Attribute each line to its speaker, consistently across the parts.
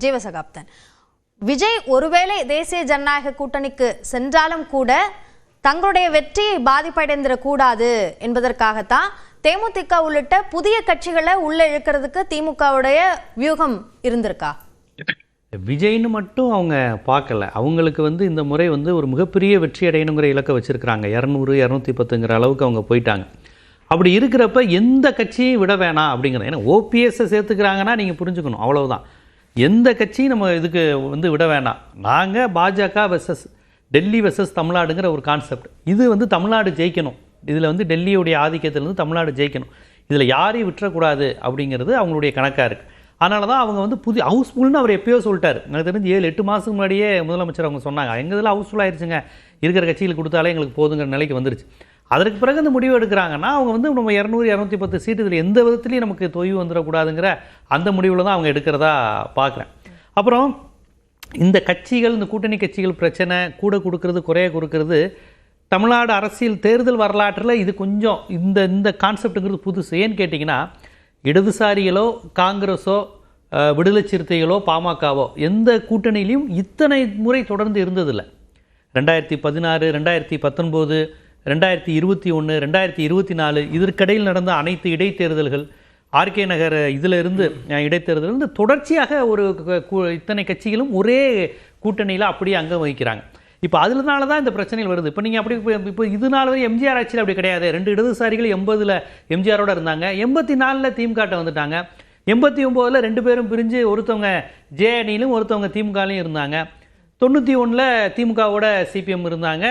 Speaker 1: ஜீவசகாப்தன், விஜய் ஒருவேளை தேசிய ஜனநாயக கூட்டணிக்கு சென்றாலும் கூட தங்களுடைய வெற்றியை பாதிப்படைந்திடக்கூடாது என்பதற்காகத்தான் தேமுதிக உள்ளிட்ட புதிய கட்சிகளை உள்ள இழுக்கிறதுக்கு திமுகவுடைய வியூகம் இருந்திருக்கா?
Speaker 2: விஜய்னு மட்டும் அவங்க பார்க்கல. அவங்களுக்கு இந்த முறை ஒரு மிகப்பெரிய வெற்றி அடையணுங்கிற இலக்கை வச்சுருக்கிறாங்க. 200 210ங்கிற அளவுக்கு அவங்க போயிட்டாங்க. அப்படி இருக்கிறப்ப எந்த கட்சியும் விட வேணாம் அப்படிங்கிறது. ஏன்னா ஓபிஎஸ்ஸை சேர்த்துக்கிறாங்கன்னா நீங்கள் புரிஞ்சுக்கணும், அவ்வளவுதான். எந்த கட்சியும் நம்ம இதுக்கு விட வேணாம். நாங்கள் பாஜக வெர்சஸ் டெல்லி வெர்சஸ் தமிழ்நாடுங்கிற ஒரு கான்செப்ட். இது தமிழ்நாடு ஜெயிக்கணும். இதில் டெல்லியுடைய ஆதிக்கத்திலேருந்து தமிழ்நாடு ஜெயிக்கணும். இதில் யாரையும் விட்டுறக்கூடாது அப்படிங்கிறது அவங்களுடைய கணக்காக இருக்குது. அதனால தான் அவங்க புதிய ஹவுஸ்ஃபுல்னு அவர் எப்பயோ சொல்லிட்டார். எனக்கு தெரிஞ்சு 7-8 மாதத்துக்கு முன்னாடியே முதலமைச்சர் அவங்க சொன்னாங்க, எங்கள் இதில் ஹவுஸ்ஃபுல் ஆயிடுச்சுங்க, இருக்கிற கட்சியில் கொடுத்தாலே எங்களுக்கு போதுங்கிற நிலைக்கு வந்துருச்சு. அதற்கு பிறகு இந்த முடிவு எடுக்கிறாங்கன்னா அவங்க நம்ம 200 210 சீட்டு இதில் எந்த விதத்துலையும் நமக்கு தொய்வு வந்துடக்கூடாதுங்கிற அந்த முடிவில் தான் அவங்க எடுக்கிறதா பார்க்குறேன். அப்புறம் இந்த கட்சிகள், இந்த கூட்டணி கட்சிகள் பிரச்சனை, கூட கொடுக்கறது குறைய கொடுக்கறது தமிழ்நாடு அரசியல் தேர்தல் வரலாற்றில் இது கொஞ்சம் இந்த கான்செப்டுங்கிறது புதுசு. ஏன்னு கேட்டிங்கன்னா, இடதுசாரிகளோ காங்கிரஸோ விடுதலை சிறுத்தைகளோ பாமகவோ எந்த கூட்டணியிலையும் இத்தனை முறை தொடர்ந்து இருந்ததில்லை. 2016 2019 2021 2024 இதற்கிடையில் நடந்த அனைத்து இடைத்தேர்தல்கள், ஆர்கே நகர் இதில் இருந்து இடைத்தேர்தல் தொடர்ச்சியாக இத்தனை கட்சிகளும் ஒரே கூட்டணியில் அப்படியே அங்கம் வகிக்கிறாங்க. இப்போ அதனால தான் இந்த பிரச்சனைகள் வருது. இப்போ நீங்கள் அப்படி இப்போ இதனால வரை எம்ஜிஆர் ஆட்சியில் அப்படி கிடையாது. 2 இடதுசாரிகள் 80ல் எம்ஜிஆரோட இருந்தாங்க, 84ல் திமுக வந்துட்டாங்க, 89ல் 2 பேரும் பிரிஞ்சு ஒருத்தவங்க ஜே அணியிலும் ஒருத்தவங்க திமுகலையும் இருந்தாங்க, 91ல் திமுகவோட சிபிஎம் இருந்தாங்க,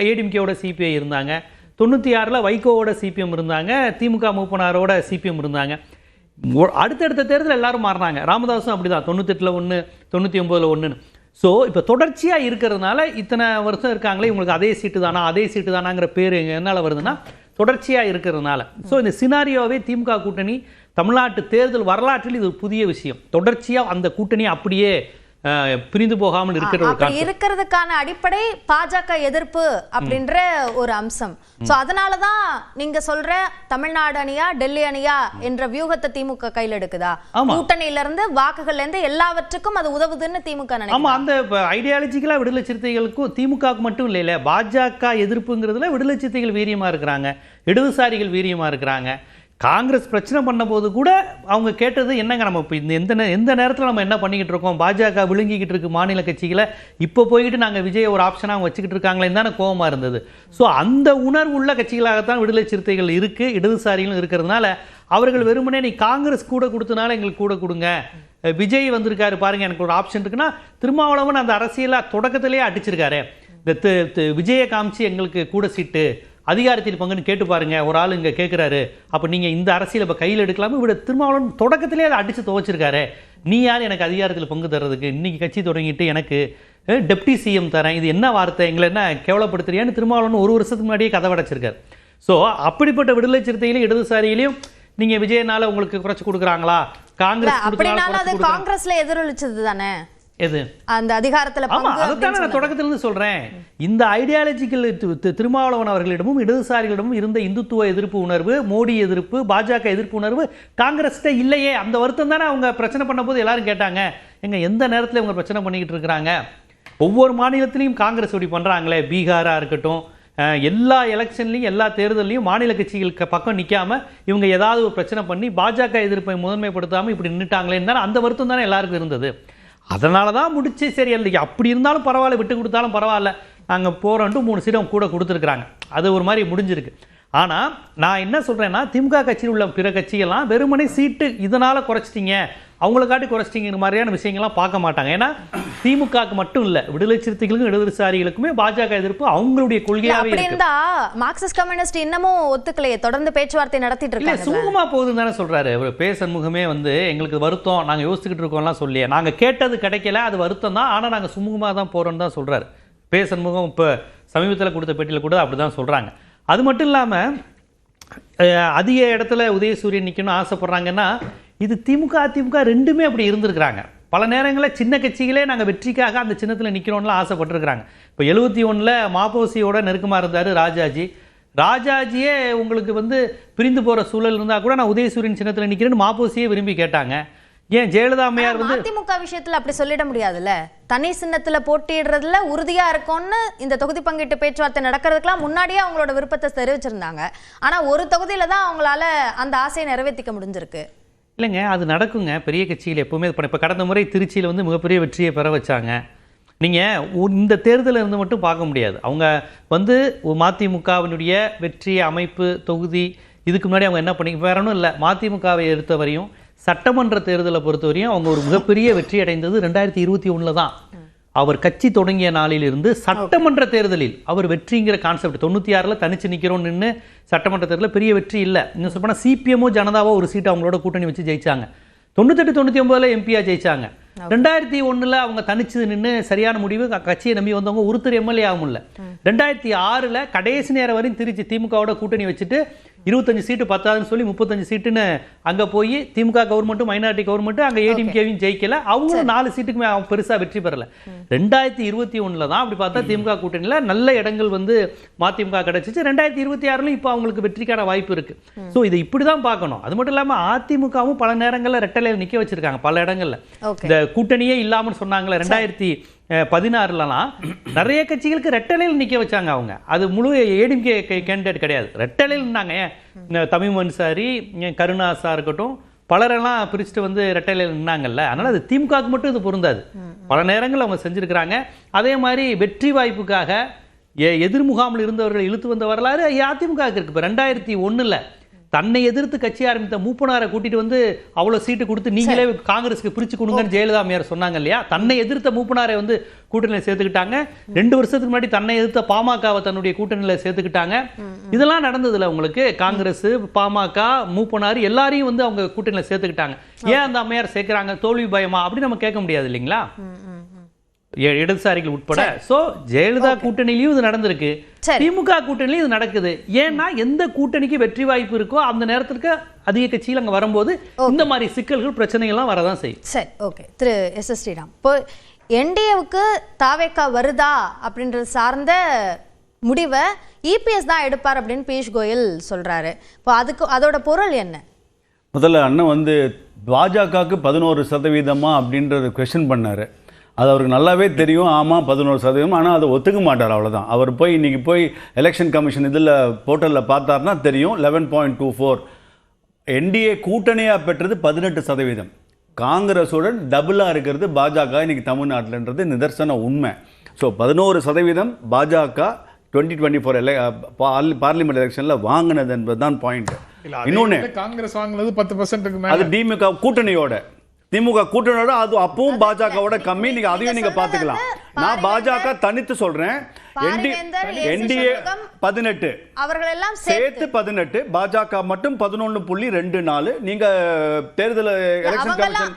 Speaker 2: ஏடிஎம்கேவோட சிபிஐ இருந்தாங்க, 96ல் வைகோவோட சிபிஎம் இருந்தாங்க, திமுக மூப்பனாரோட சிபிஎம் இருந்தாங்க. அடுத்தடுத்த தேர்தல் எல்லாரும் மாறினாங்க. ராமதாஸும் அப்படி தான், 98ல் 1 99ல் 1. ஸோ இப்போ தொடர்ச்சியாக இருக்கிறதுனால இத்தனை வருஷம் இருக்காங்களே, இவங்களுக்கு அதே சீட்டு தானாங்கிற பேர் என்னால் வருதுன்னா தொடர்ச்சியாக இருக்கிறதுனால. ஸோ இந்த சினாரியோவே திமுக கூட்டணி தமிழ்நாட்டு தேர்தல் வரலாற்றில் இது புதிய விஷயம். தொடர்ச்சியாக அந்த கூட்டணி அப்படியே பிரிந்து போகாமல்
Speaker 1: இருக்கிறதுக்கான அடிப்படை பாஜக எதிர்ப்பு அப்படின்ற ஒரு அம்சம். சோ அதனாலதான் நீங்க சொல்ற தமிழ்நாடு அணியா டெல்லி அணியா என்ற வியூகத்தை திமுக கையில் எடுக்குதா? கூட்டணியில இருந்து வாக்குகள்ல இருந்து எல்லாவற்றுக்கும் அது உதவுதுன்னு திமுக நினைக்கும்.
Speaker 2: ஆமா, அந்த ஐடியாலஜிக்கலா விடுதலை சிறுத்தைகளுக்கும் திமுகவுக்கு மட்டும் இல்ல, பாஜக எதிர்ப்புங்கிறதுல விடுதலை சிறுத்தைகள் வீரியமா இருக்கிறாங்க, இடதுசாரிகள் வீரியமா இருக்கிறாங்க. காங்கிரஸ் பிரச்சனை பண்ண போது கூட அவங்க கேட்டது என்னங்க, நம்ம இப்போ எந்த நேரத்தில் நம்ம என்ன பண்ணிக்கிட்டு இருக்கோம், பாஜக விழுங்கிக்கிட்டு இருக்கு மாநில கட்சிகளை, இப்போ போய்கிட்டு நாங்கள் விஜய் ஒரு ஆப்ஷனாக வச்சுக்கிட்டு இருக்காங்களேன்னு தானே கோபமாக இருந்தது. ஸோ அந்த உணர்வு உள்ள கட்சிகளாகத்தான் விடுதலை சிறுத்தைகள் இருக்குது, இடதுசாரிகளும் இருக்கிறதுனால அவர்கள் வெறுமனே நீ காங்கிரஸ் கூட கொடுத்தனால எங்களுக்கு கூட கொடுங்க, விஜய் வந்திருக்காரு பாருங்க எனக்கு ஒரு ஆப்ஷன் இருக்குன்னா, திருமாவளவன் அந்த அரசியலாக தொடக்கத்திலேயே அடிச்சிருக்காரு, இந்த விஜயை காமிச்சு எங்களுக்கு கூட சீட்டு அதிகாரத்தில் பங்குன்னு கேட்டு பாருங்க, ஒரு ஆள் இங்கே கேட்குறாரு, அப்போ நீங்கள் இந்த அரசியல் இப்போ கையில் எடுக்கலாமல் விட திருமாவளவன் தொடக்கத்திலே அதை அடித்து துவச்சிருக்காரு, நீ யார் எனக்கு அதிகாரத்தில் பங்கு தர்றதுக்கு, இன்றைக்கி கட்சி தொடங்கிட்டு எனக்கு டெப்டி சிஎம் தரேன், இது என்ன வார்த்தை, எங்களை என்ன கேவலப்படுத்துறியான்னு திருமாவளவன் 1 வருஷத்துக்கு முன்னாடியே கதை வடைச்சிருக்காரு. ஸோ அப்படிப்பட்ட விடுதலை சிறுத்தையிலையும் இடதுசாரியிலையும் நீங்கள் விஜயனால உங்களுக்கு குறைச்சி கொடுக்குறாங்களா,
Speaker 1: காங்கிரஸ்ல எதிரொலிச்சது தானே
Speaker 2: எது
Speaker 1: அந்த அதிகாரத்துல பங்கு.
Speaker 2: அதுதான் நான் தொடக்கத்துல இருந்து சொல்றேன். இந்த ஐடியாலஜிக்கல் திருமாவளவன் அவர்களிடமும் இடதுசாரிகளிடமும் இருந்த இந்துத்துவ எதிர்ப்பு உணர்வு, மோடி எதிர்ப்பு, பாஜக எதிர்ப்பு உணர்வு காங்கிரஸ்ட இல்லையே. அந்த வருத்தம் தானே அவங்க பிரச்சனை பண்ண போது எல்லாரும் கேட்டாங்க, எங்க எந்த நேரத்தில் இவங்க பிரச்சனை பண்ணிக்கிட்டு இருக்கிறாங்க, ஒவ்வொரு மாநிலத்திலையும் காங்கிரஸ் இப்படி பண்றாங்களே, பீகாரா இருக்கட்டும், எல்லா எலெக்ஷன்லையும் எல்லா தேர்தலையும் மாநில கட்சிகளுக்கு பக்கம் நிற்காம இவங்க ஏதாவது ஒரு பிரச்சனை பண்ணி பாஜக எதிர்ப்பை முதன்மைப்படுத்தாமல் இப்படி நின்றுட்டாங்களேன்னு தானே அந்த வருத்தம் தானே எல்லாருக்கும் இருந்தது. அதனால தான் முடிச்சு சரி இல்லை அப்படி இருந்தாலும் பரவாயில்ல, விட்டு கொடுத்தாலும் பரவாயில்ல, நாங்கள் போகிறோன்ட்டு 3 சீடம் கூட கொடுத்துருக்குறாங்க, அது ஒரு மாதிரி முடிஞ்சிருக்கு. ஆனால் நான் என்ன சொல்கிறேன்னா, திமுக கட்சியில் உள்ள பிற கட்சிகள்லாம் வெறுமனை சீட்டு இதனால் குறைச்சிட்டிங்க, அவங்கள காட்டி குறைச்சிட்டிங்கிற மாதிரியான விஷயங்கள்லாம் பார்க்க மாட்டாங்க. ஏன்னா திமுகவுக்கு மட்டும் இல்லை, விடுதலை சிறுத்தைகளுக்கும் இடதுசாரிகளுக்குமே பாஜக எதிர்ப்பு அவங்களுடைய கொள்கையாகவே இருக்கு.
Speaker 1: மார்க்சிஸ்ட் கம்யூனிஸ்ட் இன்னமும் ஒத்துக்கலையே, தொடர்ந்து பேச்சுவார்த்தை நடத்திட்டு இருக்காங்க.
Speaker 2: சுமூகமாக போகுதுன்னு தானே சொல்கிறாரு அவர். சண்முகமே எங்களுக்கு வருத்தம், நாங்கள் யோசிச்சுக்கிட்டு இருக்கோம்லாம் சொல்லியே, நாங்கள் கேட்டது கிடைக்கல, அது வருத்தம் தான், ஆனால் நாங்கள் சுமூகமாக தான் போகிறோன்னு தான் சொல்கிறாரு சண்முகம். இப்போ சமீபத்தில் கொடுத்த பேட்டியில் கூட அப்படி தான் சொல்கிறாங்க. அது மட்டும் இல்லாமல் அதிக இடத்துல உதயசூரியன் நிற்கணும்னு ஆசைப்படுறாங்கன்னா, இது திமுக அதிமுக ரெண்டுமே அப்படி இருந்திருக்கிறாங்க. பல நேரங்களில் சின்ன கட்சிகளே நாங்கள் வெற்றிக்காக அந்த சின்னத்தில் நிற்கணும்லாம் ஆசைப்பட்டுருக்குறாங்க. இப்போ 71ல் மாப்போசியோட நெருக்கமாக இருந்தார் ராஜாஜியே உங்களுக்கு பிரிந்து போகிற சூழல் இருந்தால் கூட நான் உதயசூரியன் சின்னத்தில் நிற்கிறேன்னு மாப்போசியே விரும்பி கேட்டாங்க. ஏன் ஜெயலலிதா அம்மையார் வந்து
Speaker 1: அதிமுக விஷயத்துல அப்படி சொல்லிட முடியாதுல்ல. தனி சின்னத்துல போட்டியிடுறதுல உறுதியா இருக்கும்னு இந்த தொகுதி பங்கீட்டு பேச்சுவார்த்தை நடக்கிறதுக்கெல்லாம் முன்னாடியே அவங்களோட விருப்பத்தை தெரிவிச்சிருந்தாங்க. ஆனா ஒரு தொகுதியில தான் அவங்களால அந்த ஆசையை நிறைவேற்றிக்க முடிஞ்சிருக்கு.
Speaker 2: இல்லைங்க, அது நடக்குங்க. பெரிய கட்சியில் எப்பவுமே இப்போ கடந்த முறை திருச்சியில் வந்து மிகப்பெரிய வெற்றியை பெற வச்சாங்க. நீங்கள் இந்த தேர்தலில் இருந்து மட்டும் பார்க்க முடியாது. அவங்க வந்து மதிமுகவினுடைய வெற்றி அமைப்பு தொகுதி இதுக்கு முன்னாடி அவங்க என்ன பண்ணி வேற ஒன்றும் இல்லை. மதிமுகவை எடுத்தவரையும் சட்டமன்ற தேர்தலை பொறுத்தவரையும் அவங்க ஒரு மிகப்பெரிய வெற்றி அடைந்தது 2021 தான். அவர் கட்சி தொடங்கிய நாளிலிருந்து சட்டமன்ற தேர்தலில் அவர் வெற்றிங்கிற கான்செப்ட் 96ல் தனிச்சு நிற்கிறோம் நின்று சட்டமன்ற தேர்தலில் பெரிய வெற்றி இல்லை. இன்னும் சொல்ல போனால் சிபிஎம்மோ ஜனதாவோ ஒரு சீட்டு அவங்களோட கூட்டணி வச்சு ஜெயிச்சாங்க. 98 99 எம்பியா ஜெயிச்சாங்க. 2001 அவங்க தனிச்சு நின்று சரியான முடிவு கட்சியை நம்பி வந்தவங்க ஒருத்தர் எம்எல்ஏ ஆக முடியல. 2006 கடைசி நேரம் வரையும் திருச்சி திமுகவோட கூட்டணி வச்சுட்டு 25 சீட்டு பத்தாதுன்னு சொல்லி 35 சீட்டுன்னு அங்கே போய் திமுக கவர்மெண்ட்டும் மைனாரிட்டி கவர்மெண்ட்டும் அங்கே ஏடிஎம்கேவையும் ஜெயிக்கல. அவங்களும் 4 சீட்டுக்குமே அவங்க பெருசாக வெற்றி பெறல. 2021 தான் அப்படி பார்த்தா திமுக கூட்டணியில் நல்ல இடங்கள் வந்து மதிமுக கிடைச்சிச்சு. 2026 இப்போ அவங்களுக்கு வெற்றிக்கான வாய்ப்பு இருக்கு. ஸோ இதை இப்படி தான் பார்க்கணும். அது மட்டும் இல்லாமல் அதிமுகவும் பல நேரங்களில் ரெட்டலையில் நிற்க வச்சிருக்காங்க. பல இடங்கள்ல இந்த கூட்டணியே இல்லாமல் சொன்னாங்களே 2016 நிறைய கட்சிகளுக்கு ரெட்டலையில் நிற்க வச்சாங்க அவங்க. அது முழு ஏடிஎம்கே கேண்டிடேட் கிடையாது, ரெட்டலையில் நின்னாங்க. தமிழ் அன்சாரி கருணாஸா இருக்கட்டும் பலரெல்லாம் பிரிச்சுட்டு வந்து ரெட்டலையில் நின்னாங்கல்ல. அதனால அது திமுகவுக்கு மட்டும் இது பொருந்தாது. பல நேரங்கள் அவங்க செஞ்சிருக்கிறாங்க. அதே மாதிரி வெற்றி வாய்ப்புக்காக எதிர் முகாமில் இருந்தவர்கள் இழுத்து வந்த வரலாறு அதிமுக இருக்கு. இப்போ 2001 தன்னை எதிர்த்து கட்சி ஆரம்பித்த மூப்பனாரை கூட்டிட்டு வந்து அவ்வளவு சீட்டு கொடுத்து நீங்களே காங்கிரஸுக்கு பிரிச்சு கொடுங்கன்னு ஜெயலலிதா அம்மையார் சொன்னாங்க இல்லையா. தன்னை எதிர்த்த மூப்பனாரை வந்து கூட்டணியில் சேர்த்துக்கிட்டாங்க. 2 வருஷத்துக்கு முன்னாடி தன்னை எதிர்த்த பாமகவை தன்னுடைய கூட்டணியில் சேர்த்துக்கிட்டாங்க. இதெல்லாம் நடந்ததுல உங்களுக்கு காங்கிரஸ் பாமக மூப்பனார் எல்லாரையும் வந்து அவங்க கூட்டணியில் சேர்த்துக்கிட்டாங்க. ஏன் அந்த அம்மையார் சேர்க்கிறாங்க? தோல்வி பயமா அப்படி நம்ம கேட்க முடியாது இல்லைங்களா, இடதுசாரிகள் உட்பட. சோ ஜெயலலிதா கூட்டணியிலையும் இது நடந்திருக்கு, திமுக கூட்டணியிலும் இது நடக்குது. ஏன்னா எந்த கூட்டணிக்கு வெற்றி வாய்ப்பு இருக்கோ அந்த நேரத்துக்கு அதிக கட்சியில் அங்க வரும்போது இந்த மாதிரி சிக்கல்கள் பிரச்சனைகள்லாம் வரதான் செய்யும்.
Speaker 1: சரி, ஓகே. திரு எஸ் எஸ் ஸ்ரீராம், இப்போ என்டிஏவுக்கு தாவேக்கா வருதா அப்படின்றது சார்ந்த முடிவை இபிஎஸ் தான் எடுப்பார் அப்படின்னு பியூஷ் கோயல் சொல்றாரு. இப்போ அதோட பொருள் என்ன?
Speaker 3: முதல்ல அண்ணன் வந்து பாஜகவுக்கு 11% அப்படின்றது கொஸ்டின் பண்ணாரு. அது அவருக்கு நல்லாவே தெரியும். ஆமாம் 11%, ஆனால் அதை ஒத்துக்க மாட்டார், அவ்வளோதான். அவர் போய் இன்றைக்கி போய் எலெக்ஷன் கமிஷன் இதில் போர்ட்டலில் பார்த்தாருன்னா தெரியும் 11.24. என்டிஏ கூட்டணியாக பெற்றது 18%. காங்கிரஸுடன் டபுளாக இருக்கிறது பாஜக இன்றைக்கி தமிழ்நாட்டில்ன்றது நிதர்சன உண்மை. ஸோ 11% பாஜக 2024 பார்லிமெண்ட் எலெக்ஷனில் வாங்கினது என்பதுதான் பாயிண்ட். இன்னொன்று
Speaker 4: காங்கிரஸ் வாங்கினது 10%.
Speaker 3: அது திமுக கூட்டணியோட திமுக கூட்டணியோட அது அப்பவும் பாஜகவோட கம்மி. நீங்க அதையும் நீங்க பாத்துக்கலாம். நான் பாஜக தனித்து சொல்றேன். என்டிஏ 18
Speaker 1: அவர்கள் எல்லாம்
Speaker 3: சேர்த்து 18, பாஜக மட்டும் 11.24. நீங்க தேர்தல் எலெக்ஷன் கமிஷன்